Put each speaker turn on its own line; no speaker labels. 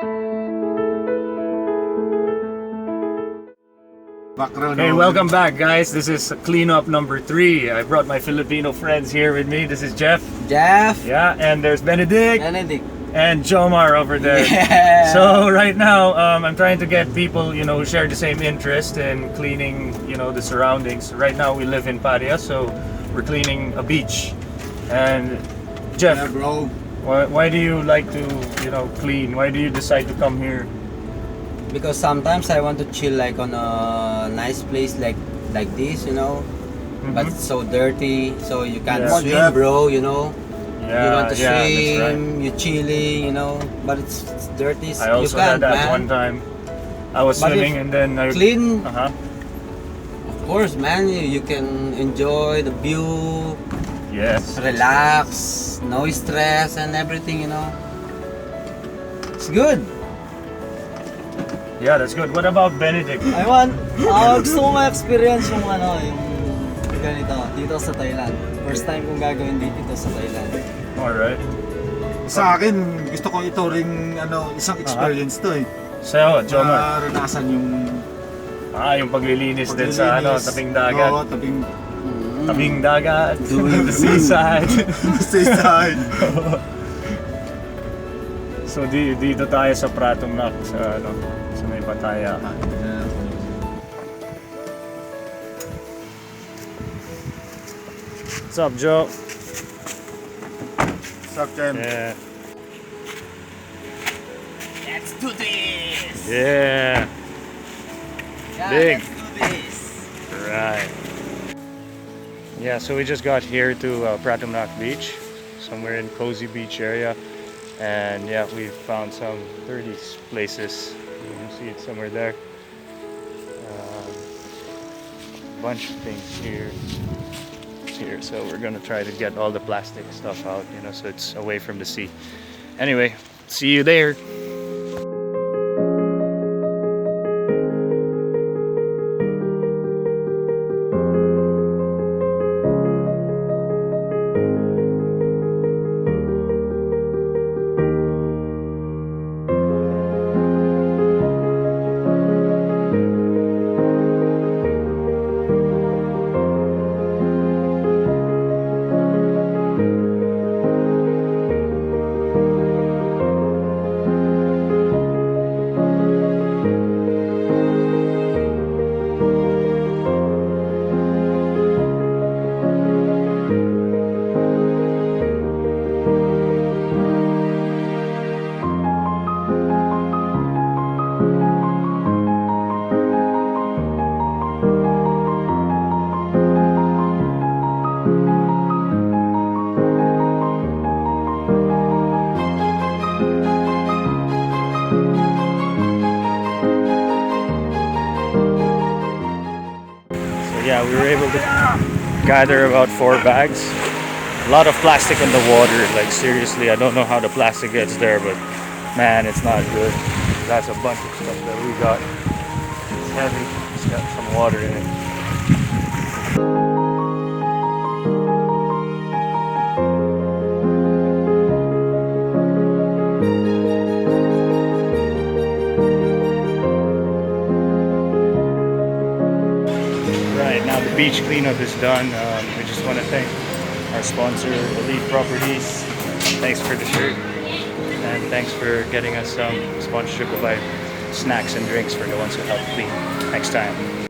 Hey, welcome back, guys. This is cleanup number 3. I brought my Filipino friends here with me. This is Jeff. Yeah, and there's Benedict. And Joemar over there.
Yeah.
So right now, I'm trying to get people, who share the same interest in cleaning, the surroundings. Right now, we live in Paria, so we're cleaning a beach. And Jeff,
Yeah, bro.
why do you like to, clean? Why do you decide to come here?
Because sometimes I want to chill like on a nice place like this, but it's so dirty, so you can't
Yeah.
swim,
Yeah.
bro, you want to
yeah, that's
swim,
right.
you're chilling, but it's dirty.
I also
you
had
can't,
that
man.
one time. I was
But
swimming
if
and then I
clean,
Uh-huh.
of course, man, you can enjoy the view,
Yes.
relax, no stress and everything, It's good.
Yeah, that's good. What about Benedict?
Gusto ko ma-experience yung ganito dito sa Thailand. First time kong gagawin dito sa Thailand.
Alright.
Sa akin, gusto ko ito ring isang experience to eh.
Sa'yo, Joemar.
Naranasan yung
Yung paglilinis din sa tabing dagat.
Oo, tabing
Tabing dagat.
Doing
The seaside.
seaside.
So dito tayo sa Pratumnak sa sa may Pattaya. What's up, Joe?
Sup, Jem?
Yeah.
Let's do this.
Yeah. Big.
Let's do this.
Right. Yeah, so we just got here to Pratumnak Beach, somewhere in Cozy Beach area. And yeah, we found some 30 places. You can see it somewhere there. A bunch of things here. So we're gonna try to get all the plastic stuff out, so it's away from the sea. Anyway, see you there. Yeah, we were able to gather about 4 bags. A lot of plastic in the water, like seriously, I don't know how the plastic gets there, but man, it's not good. That's a bunch of stuff that we got. It's heavy, it's got some water in it. Now the beach cleanup is done. We just want to thank our sponsor, Elite Properties. Thanks for the shirt, and thanks for getting us some sponsorship to buy snacks and drinks for the ones who help clean next time.